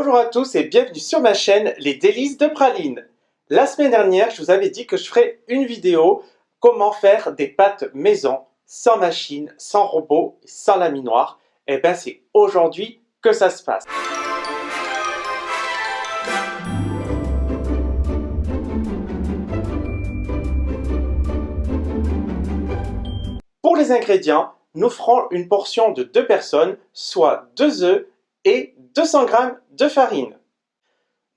Bonjour à tous et bienvenue sur ma chaîne Les Délices de Praline. La semaine dernière, je vous avais dit que je ferais une vidéo comment faire des pâtes maison, sans machine, sans robot, sans laminoir. Et bien c'est aujourd'hui que ça se passe. Pour les ingrédients, nous ferons une portion de 2 personnes, soit 2 œufs et 200 g de farine.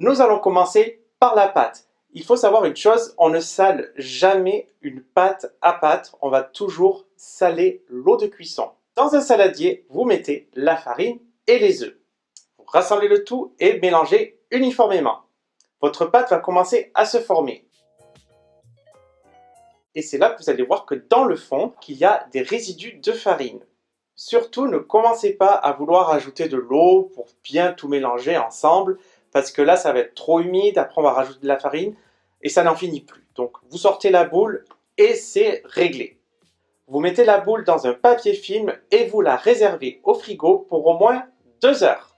Nous allons commencer par la pâte. Il faut savoir une chose, on ne sale jamais une pâte à pâte, on va toujours saler l'eau de cuisson. Dans un saladier, vous mettez la farine et les œufs. Vous rassemblez le tout et mélangez uniformément. Votre pâte va commencer à se former. Et c'est là que vous allez voir que dans le fond, qu'il y a des résidus de farine. Surtout, ne commencez pas à vouloir ajouter de l'eau pour bien tout mélanger ensemble, parce que là, ça va être trop humide, après on va rajouter de la farine, et ça n'en finit plus. Donc, vous sortez la boule et c'est réglé. Vous mettez la boule dans un papier film et vous la réservez au frigo pour au moins 2 heures.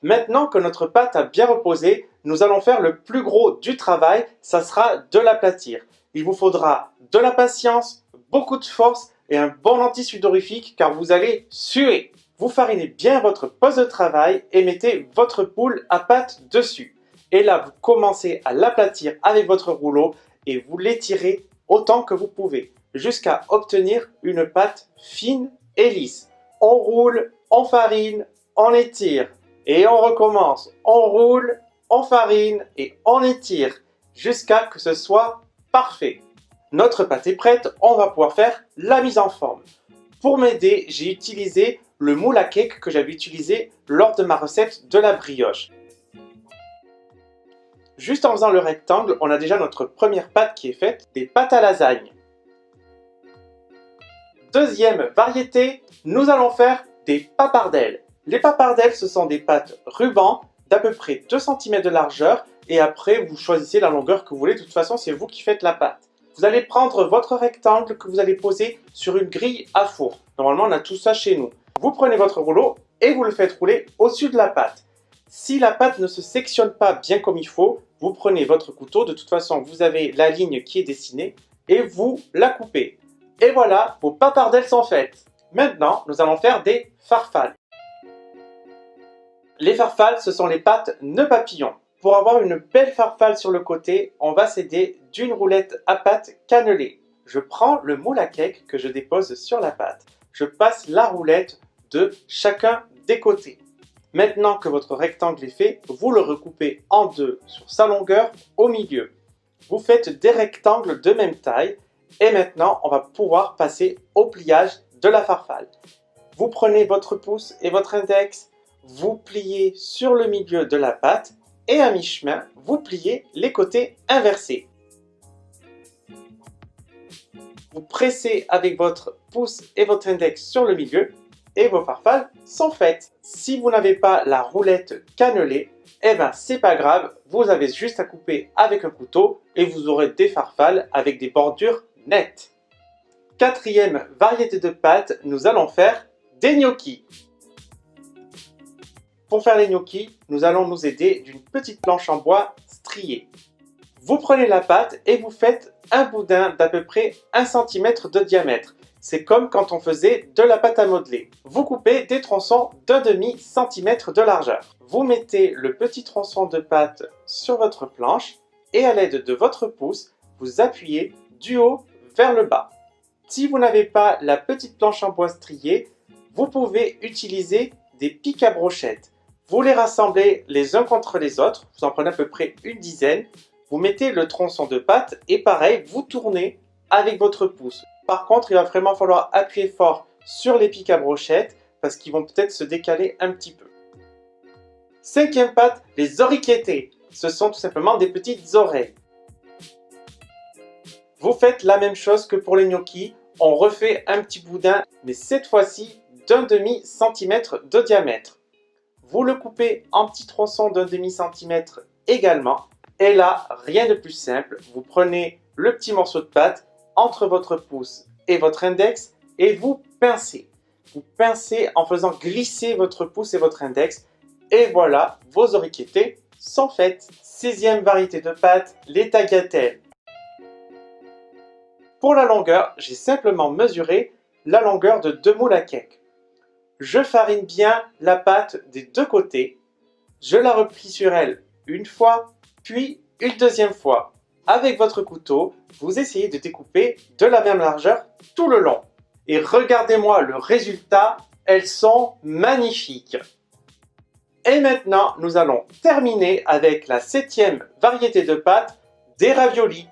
Maintenant que notre pâte a bien reposé, nous allons faire le plus gros du travail, ça sera de l'aplatir. Il vous faudra de la patience, beaucoup de force et un bon anti-sudorifique car vous allez suer. Vous farinez bien votre poste de travail et mettez votre poule à pâte dessus. Et là, vous commencez à l'aplatir avec votre rouleau et vous l'étirez autant que vous pouvez jusqu'à obtenir une pâte fine et lisse. On roule, on farine, on étire et on recommence. On roule, on farine et on étire jusqu'à ce que ce soit parfait. Notre pâte est prête, on va pouvoir faire la mise en forme. Pour m'aider, j'ai utilisé le moule à cake que j'avais utilisé lors de ma recette de la brioche. Juste en faisant le rectangle, on a déjà notre première pâte qui est faite, des pâtes à lasagne. Deuxième variété, nous allons faire des papardelles. Les papardelles, ce sont des pâtes ruban d'à peu près 2 cm de largeur et après vous choisissez la longueur que vous voulez, de toute façon c'est vous qui faites la pâte. Vous allez prendre votre rectangle que vous allez poser sur une grille à four. Normalement on a tout ça chez nous. Vous prenez votre rouleau et vous le faites rouler au-dessus de la pâte. Si la pâte ne se sectionne pas bien comme il faut, vous prenez votre couteau, de toute façon vous avez la ligne qui est dessinée et vous la coupez. Et voilà, vos papardelles sont faites. Maintenant nous allons faire des farfales. Les farfales, ce sont les pâtes nœuds papillons. Pour avoir une belle farfalle sur le côté, on va s'aider d'une roulette à pâte cannelée. Je prends le moule à cake que je dépose sur la pâte. Je passe la roulette de chacun des côtés. Maintenant que votre rectangle est fait, vous le recoupez en deux sur sa longueur au milieu. Vous faites des rectangles de même taille et maintenant on va pouvoir passer au pliage de la farfalle. Vous prenez votre pouce et votre index, vous pliez sur le milieu de la pâte et à mi-chemin, vous pliez les côtés inversés. Vous pressez avec votre pouce et votre index sur le milieu et vos farfales sont faites. Si vous n'avez pas la roulette cannelée, eh ben c'est pas grave, vous avez juste à couper avec un couteau et vous aurez des farfales avec des bordures nettes. Quatrième variété de pâtes, nous allons faire des gnocchis. Pour faire les gnocchis, nous allons nous aider d'une petite planche en bois striée. Vous prenez la pâte et vous faites un boudin d'à peu près 1 cm de diamètre. C'est comme quand on faisait de la pâte à modeler. Vous coupez des tronçons d'1/2 cm de largeur. Vous mettez le petit tronçon de pâte sur votre planche et à l'aide de votre pouce, vous appuyez du haut vers le bas. Si vous n'avez pas la petite planche en bois striée, vous pouvez utiliser des pics à brochettes. Vous les rassemblez les uns contre les autres, vous en prenez à peu près une dizaine. Vous mettez le tronçon de pâte et pareil, vous tournez avec votre pouce. Par contre, il va vraiment falloir appuyer fort sur les pics à brochettes parce qu'ils vont peut-être se décaler un petit peu. Cinquième pâte, les orecchiette. Ce sont tout simplement des petites oreilles. Vous faites la même chose que pour les gnocchis. On refait un petit boudin, mais cette fois-ci d'1/2 cm de diamètre. Vous le coupez en petits tronçons d'1/2 cm également. Et là, rien de plus simple. Vous prenez le petit morceau de pâte entre votre pouce et votre index et vous pincez. Vous pincez en faisant glisser votre pouce et votre index Et voilà, vos orecchiettes sont faites. 6e variété de pâte, les tagliatelles. Pour la longueur, j'ai simplement mesuré la longueur de 2 moules à cake. Je farine bien la pâte des deux côtés. Je la replie sur elle une fois, puis une deuxième fois. Avec votre couteau, vous essayez de découper de la même largeur tout le long. Et regardez-moi le résultat, elles sont magnifiques. Et maintenant, nous allons terminer avec la 7e variété de pâte, des raviolis.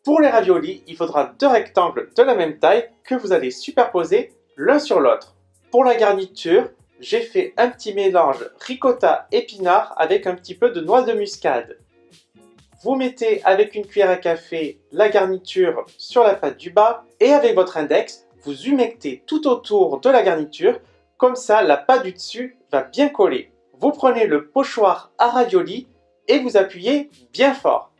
Pour les raviolis, il faudra 2 rectangles de la même taille que vous allez superposer l'un sur l'autre. Pour la garniture, j'ai fait un petit mélange ricotta épinard avec un petit peu de noix de muscade. Vous mettez avec une cuillère à café la garniture sur la pâte du bas et avec votre index, vous humectez tout autour de la garniture, comme ça la pâte du dessus va bien coller. Vous prenez le pochoir à raviolis et vous appuyez bien fort.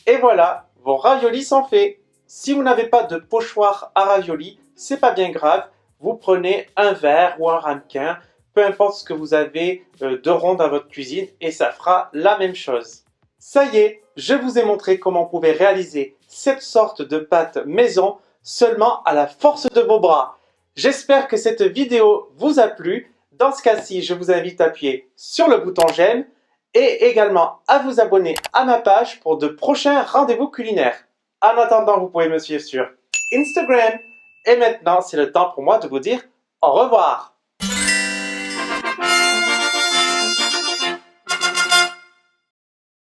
Et voilà, vos raviolis sont faits. Si vous n'avez pas de pochoir à raviolis, c'est pas bien grave, vous prenez un verre ou un ramequin, peu importe ce que vous avez de rond dans votre cuisine et ça fera la même chose. Ça y est, je vous ai montré comment on pouvait réaliser cette sorte de pâte maison seulement à la force de vos bras. J'espère que cette vidéo vous a plu. Dans ce cas-ci, je vous invite à appuyer sur le bouton j'aime et également à vous abonner à ma page pour de prochains rendez-vous culinaires. En attendant, vous pouvez me suivre sur Instagram. Et maintenant, c'est le temps pour moi de vous dire au revoir.